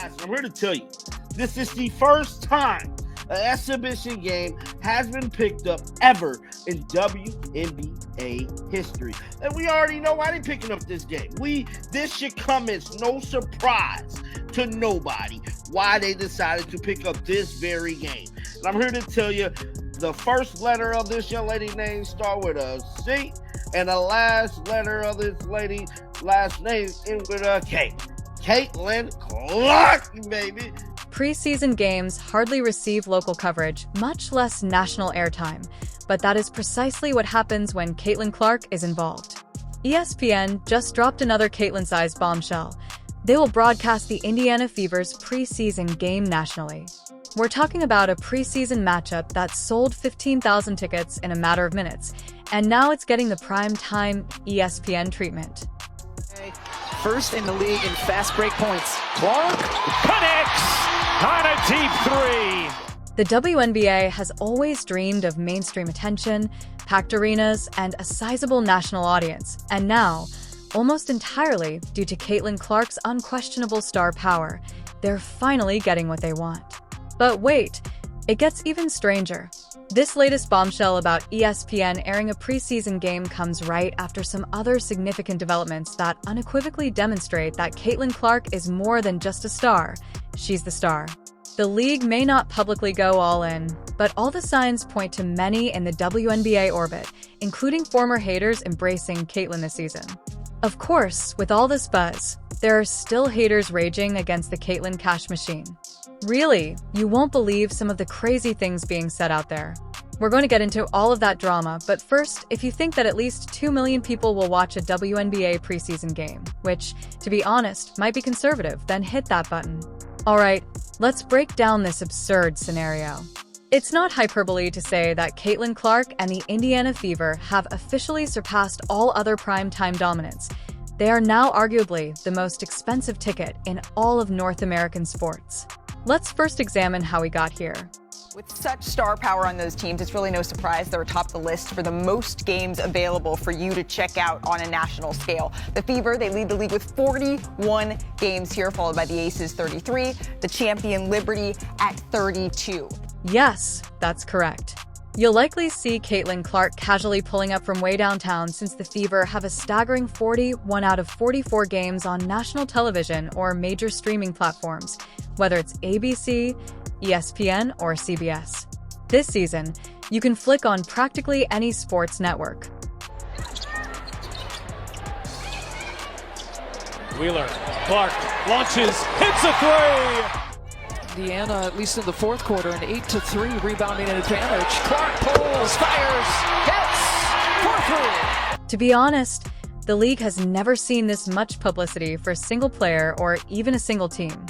I'm here to tell you, this is the first time an exhibition game has been picked up ever in WNBA history. And we already know why they're picking up this game. This should come as no surprise to nobody why they decided to pick up this very game. And I'm here to tell you, the first letter of this young lady's name start with a C, and the last letter of this lady's last name ends with a K. Caitlin Clark, baby. Preseason games hardly receive local coverage, much less national airtime. But that is precisely what happens when Caitlin Clark is involved. ESPN just dropped another Caitlin-sized bombshell. They will broadcast the Indiana Fever's preseason game nationally. We're talking about a preseason matchup that sold 15,000 tickets in a matter of minutes, and now it's getting the prime-time ESPN treatment. First in the league in fast break points. Clark connects on a deep three. The WNBA has always dreamed of mainstream attention, packed arenas, and a sizable national audience. And now, almost entirely due to Caitlin Clark's unquestionable star power, they're finally getting what they want. But wait, it gets even stranger. This latest bombshell about ESPN airing a preseason game comes right after some other significant developments that unequivocally demonstrate that Caitlin Clark is more than just a star. She's the star. The league may not publicly go all in, but all the signs point to many in the WNBA orbit, including former haters embracing Caitlin this season. Of course, with all this buzz, there are still haters raging against the Caitlin cash machine. Really, you won't believe some of the crazy things being said out there. We're going to get into all of that drama, but first, if you think that at least 2 million people will watch a WNBA preseason game, which, to be honest, might be conservative, then hit that button. Alright, let's break down this absurd scenario. It's not hyperbole to say that Caitlin Clark and the Indiana Fever have officially surpassed all other primetime dominance. They are now arguably the most expensive ticket in all of North American sports. Let's first examine how we got here. With such star power on those teams, it's really no surprise they're atop the list for the most games available for you to check out on a national scale. The Fever, they lead the league with 41 games here, followed by the Aces 33, the champion Liberty at 32. Yes, that's correct. You'll likely see Caitlin Clark casually pulling up from way downtown since the Fever have a staggering 41 out of 44 games on national television or major streaming platforms, whether it's ABC, ESPN, or CBS. This season, you can flick on practically any sports network. Wheeler, Clark launches, hits a three! Indiana, at least in the fourth quarter, an 8-3 rebounding advantage. Clark pulls, fires, hits, 4-3. To be honest, the league has never seen this much publicity for a single player or even a single team.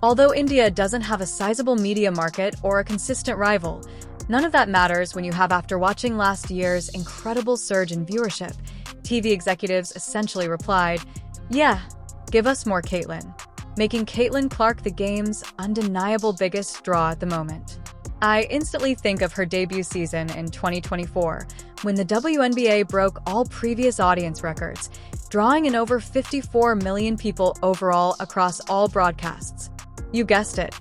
Although India doesn't have a sizable media market or a consistent rival, none of that matters when you have, after watching last year's incredible surge in viewership, TV executives essentially replied, "Yeah, give us more Caitlin," making Caitlin Clark the game's undeniable biggest draw at the moment. I instantly think of her debut season in 2024, when the WNBA broke all previous audience records, drawing in over 54 million people overall across all broadcasts. You guessed it.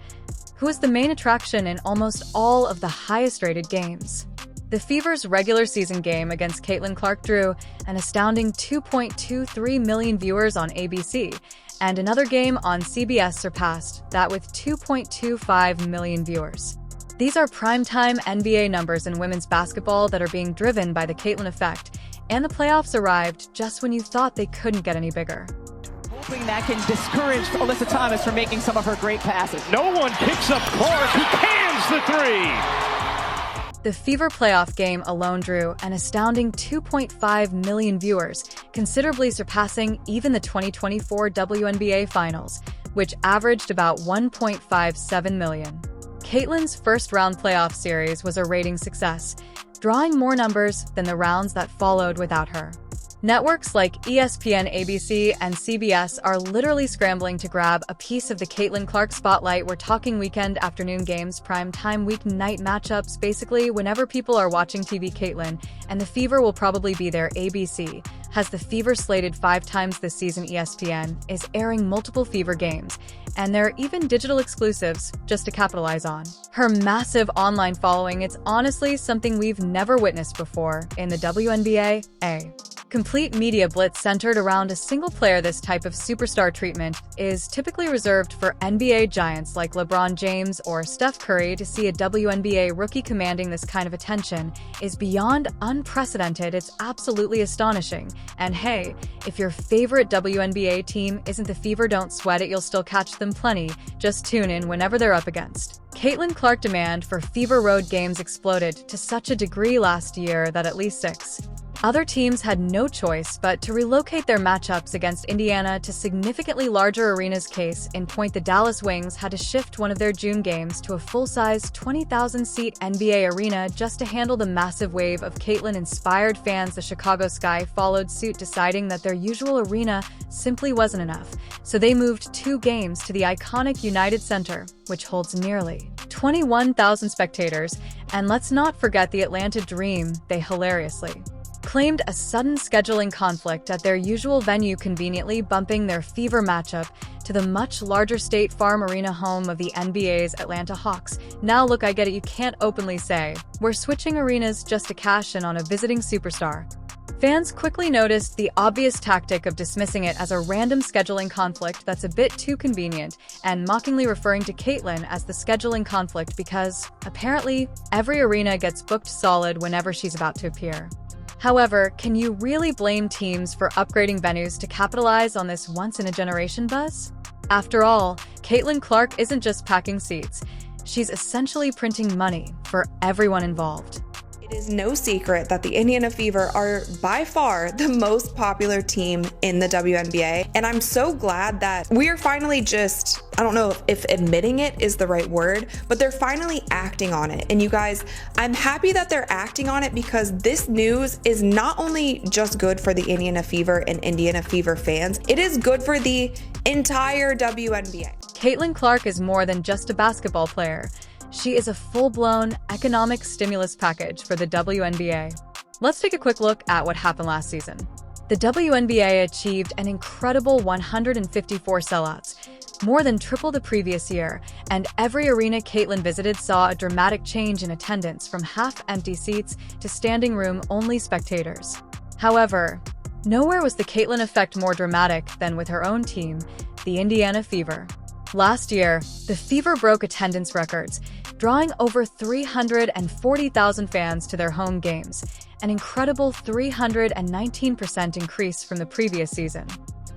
Who was the main attraction in almost all of the highest-rated games? The Fever's regular season game against Caitlin Clark drew an astounding 2.23 million viewers on ABC, and another game on CBS surpassed that with 2.25 million viewers. These are primetime NBA numbers in women's basketball that are being driven by the Caitlin effect, and the playoffs arrived just when you thought they couldn't get any bigger. Hoping that can discourage Alyssa Thomas from making some of her great passes. No one picks up Clark, who cans the three! The Fever playoff game alone drew an astounding 2.5 million viewers, considerably surpassing even the 2024 WNBA Finals, which averaged about 1.57 million. Caitlin's first-round playoff series was a rating success, drawing more numbers than the rounds that followed without her. Networks like ESPN, ABC, and CBS are literally scrambling to grab a piece of the Caitlin Clark spotlight. We're talking weekend afternoon games, primetime weeknight matchups, basically whenever people are watching TV. Caitlin and the Fever will probably be there. ABC has the Fever slated 5 times this season. ESPN is airing multiple Fever games, and there are even digital exclusives just to capitalize on her massive online following. It's honestly something we've never witnessed before in the WNBA. A complete media blitz centered around a single player. This type of superstar treatment is typically reserved for NBA giants like LeBron James or Steph Curry. To see a WNBA rookie commanding this kind of attention is beyond unprecedented. It's absolutely astonishing. And hey, if your favorite WNBA team isn't the Fever, don't sweat it, you'll still catch them plenty. Just tune in whenever they're up against Caitlin Clark. Demand for Fever road games exploded to such a degree last year that at least 6 other teams had no choice but to relocate their matchups against Indiana to significantly larger arenas. Case in point, the Dallas Wings had to shift one of their June games to a full-size 20,000-seat NBA arena just to handle the massive wave of Caitlin-inspired fans. The Chicago Sky followed suit, deciding that their usual arena simply wasn't enough, so they moved 2 games to the iconic United Center, which holds nearly 21,000 spectators. And let's not forget the Atlanta Dream. They hilariously claimed a sudden scheduling conflict at their usual venue, conveniently bumping their Fever matchup to the much larger State Farm Arena, home of the NBA's Atlanta Hawks. Now look, I get it, you can't openly say we're switching arenas just to cash in on a visiting superstar. Fans quickly noticed the obvious tactic of dismissing it as a random scheduling conflict that's a bit too convenient, and mockingly referring to Caitlin as the scheduling conflict because, apparently, every arena gets booked solid whenever she's about to appear. However, can you really blame teams for upgrading venues to capitalize on this once-in-a-generation buzz? After all, Caitlin Clark isn't just packing seats. She's essentially printing money for everyone involved. It is no secret that the Indiana Fever are by far the most popular team in the WNBA, and I'm so glad that we are finally just, I don't know if admitting it is the right word, but they're finally acting on it. And you guys, I'm happy that they're acting on it because this news is not only just good for the Indiana Fever and Indiana Fever fans, it is good for the entire WNBA. Caitlin Clark is more than just a basketball player. She is a full-blown economic stimulus package for the WNBA. Let's take a quick look at what happened last season. The WNBA achieved an incredible 154 sellouts, more than triple the previous year, and every arena Caitlin visited saw a dramatic change in attendance from half-empty seats to standing room-only spectators. However, nowhere was the Caitlin effect more dramatic than with her own team, the Indiana Fever. Last year, the Fever broke attendance records, drawing over 340,000 fans to their home games, an incredible 319% increase from the previous season.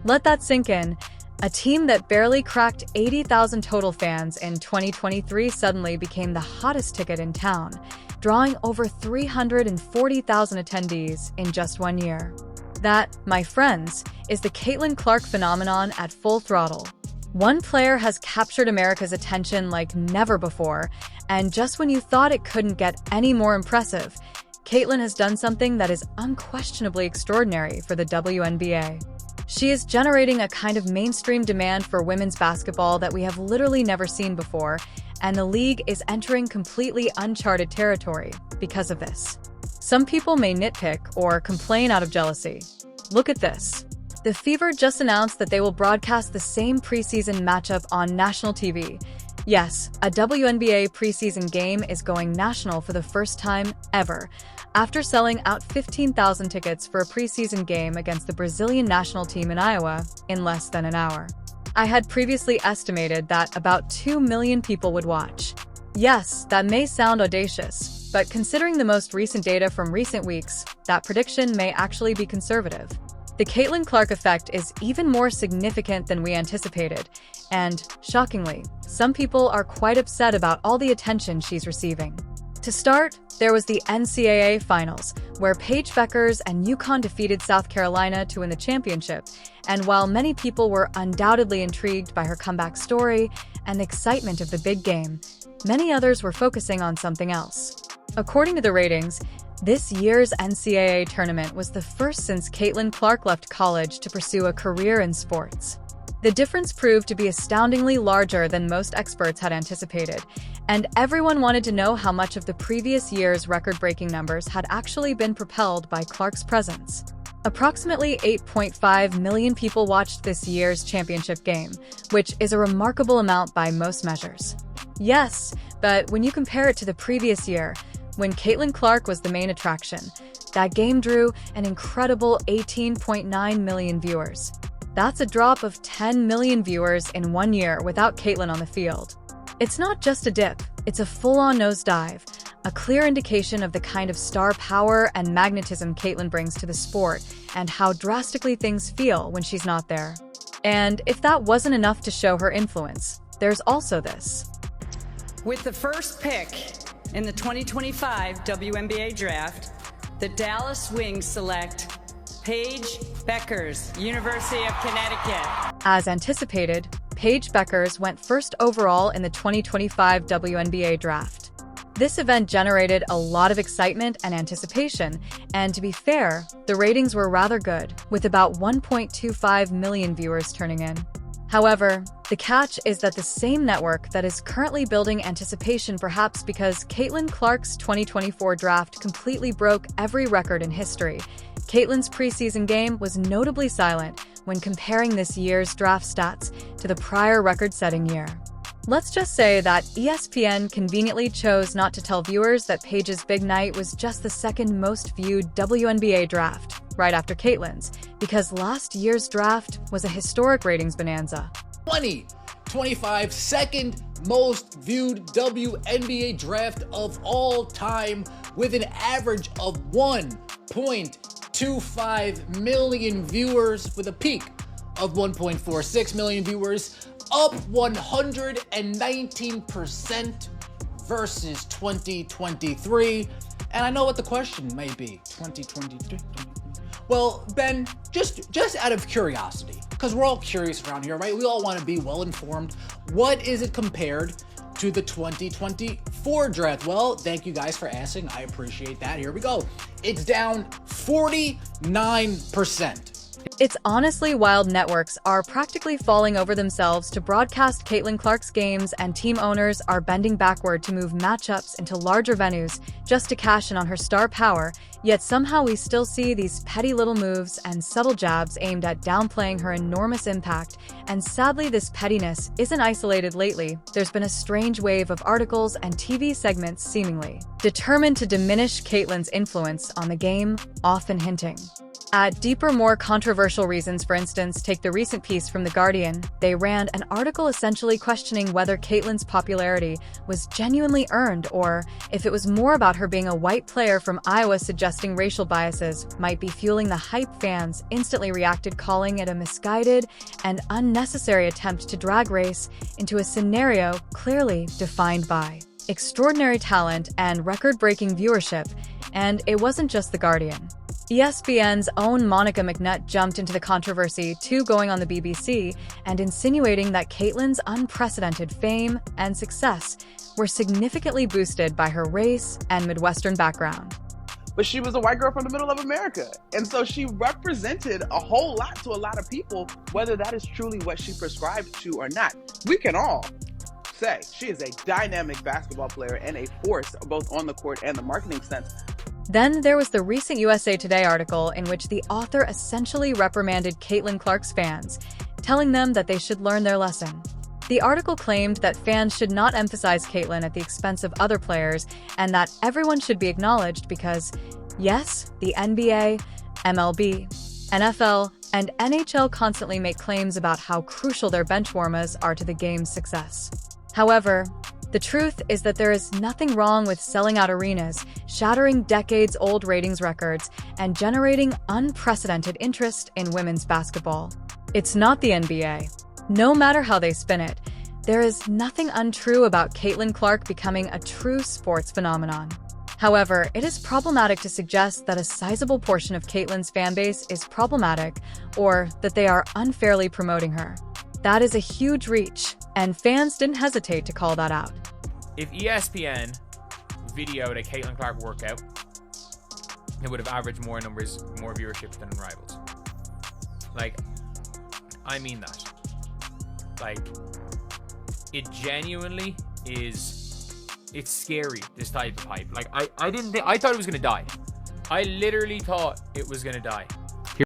Let that sink in. A team that barely cracked 80,000 total fans in 2023 suddenly became the hottest ticket in town, drawing over 340,000 attendees in just 1 year. That, my friends, is the Caitlin Clark phenomenon at full throttle. One player has captured America's attention like never before, and just when you thought it couldn't get any more impressive, Caitlin has done something that is unquestionably extraordinary for the WNBA. She is generating a kind of mainstream demand for women's basketball that we have literally never seen before, and the league is entering completely uncharted territory because of this. Some people may nitpick or complain out of jealousy. Look at this. The Fever just announced that they will broadcast the same preseason matchup on national TV. Yes, a WNBA preseason game is going national for the first time ever, after selling out 15,000 tickets for a preseason game against the Brazilian national team in Iowa in less than an hour. I had previously estimated that about 2 million people would watch. Yes, that may sound audacious, but considering the most recent data from recent weeks, that prediction may actually be conservative. The Caitlin Clark effect is even more significant than we anticipated, and, shockingly, some people are quite upset about all the attention she's receiving. To start, there was the NCAA Finals, where Paige Bueckers and UConn defeated South Carolina to win the championship, and while many people were undoubtedly intrigued by her comeback story and the excitement of the big game, many others were focusing on something else. According to the ratings, This year's NCAA tournament was the first since Caitlin Clark left college to pursue a career in sports. The difference proved to be astoundingly larger than most experts had anticipated, and everyone wanted to know how much of the previous year's record-breaking numbers had actually been propelled by Clark's presence. Approximately 8.5 million people watched this year's championship game, which is a remarkable amount by most measures. Yes, but when you compare it to the previous year, when Caitlin Clark was the main attraction, that game drew an incredible 18.9 million viewers. That's a drop of 10 million viewers in 1 year without Caitlin on the field. It's not just a dip, it's a full-on nosedive, a clear indication of the kind of star power and magnetism Caitlin brings to the sport and how drastically things feel when she's not there. And if that wasn't enough to show her influence, there's also this. With the first pick in the 2025 WNBA draft, the Dallas Wings select Paige Beckers, University of Connecticut. As anticipated, Paige Beckers went first overall in the 2025 WNBA draft. This event generated a lot of excitement and anticipation, and to be fair, the ratings were rather good, with about 1.25 million viewers turning in. However, the catch is that the same network that is currently building anticipation, perhaps because Caitlin Clark's 2024 draft completely broke every record in history, Caitlin's preseason game was notably silent when comparing this year's draft stats to the prior record-setting year. Let's just say that ESPN conveniently chose not to tell viewers that Paige's big night was just the second most viewed WNBA draft, right after Caitlin's, because last year's draft was a historic ratings bonanza. 2025 second most viewed WNBA draft of all time, with an average of 1.25 million viewers, with a peak of 1.46 million viewers, up 119% versus 2023. And I know what the question may be. 2023. Well, Ben, just out of curiosity, because we're all curious around here, right? We all want to be well informed. What is it compared to the 2024 draft? Well, thank you guys for asking. I appreciate that. Here we go. It's down 49%. It's honestly wild. Networks are practically falling over themselves to broadcast Caitlin Clark's games, and team owners are bending backward to move matchups into larger venues just to cash in on her star power, yet somehow we still see these petty little moves and subtle jabs aimed at downplaying her enormous impact. And sadly, this pettiness isn't isolated lately. There's been a strange wave of articles and TV segments seemingly determined to diminish Caitlin's influence on the game, often hinting at deeper, more controversial reasons. For instance, take the recent piece from The Guardian. They ran an article essentially questioning whether Caitlin's popularity was genuinely earned, or if it was more about her being a white player from Iowa, suggesting racial biases might be fueling the hype. Fans instantly reacted, calling it a misguided and unnecessary attempt to drag race into a scenario clearly defined by extraordinary talent and record-breaking viewership. And it wasn't just The Guardian. ESPN's own Monica McNutt jumped into the controversy too, going on the BBC and insinuating that Caitlin's unprecedented fame and success were significantly boosted by her race and Midwestern background. But she was a white girl from the middle of America. And so she represented a whole lot to a lot of people, whether that is truly what she prescribed to or not. We can all say she is a dynamic basketball player and a force both on the court and the marketing sense. Then there was the recent USA Today article in which the author essentially reprimanded Caitlin Clark's fans, telling them that they should learn their lesson. The article claimed that fans should not emphasize Caitlin at the expense of other players, and that everyone should be acknowledged because, yes, the NBA, MLB, NFL, and NHL constantly make claims about how crucial their benchwarmers are to the game's success. However, the truth is that there is nothing wrong with selling out arenas, shattering decades-old ratings records, and generating unprecedented interest in women's basketball. It's not the NBA. No matter how they spin it, there is nothing untrue about Caitlin Clark becoming a true sports phenomenon. However, it is problematic to suggest that a sizable portion of Caitlin's fanbase is problematic, or that they are unfairly promoting her. That is a huge reach, and fans didn't hesitate to call that out. If ESPN videoed a Caitlin Clark workout it would have averaged more viewership than Rivals. Like, I mean that. Like, it genuinely is, it's scary, this type of hype. Like, I thought it was gonna die. I literally thought it was gonna die.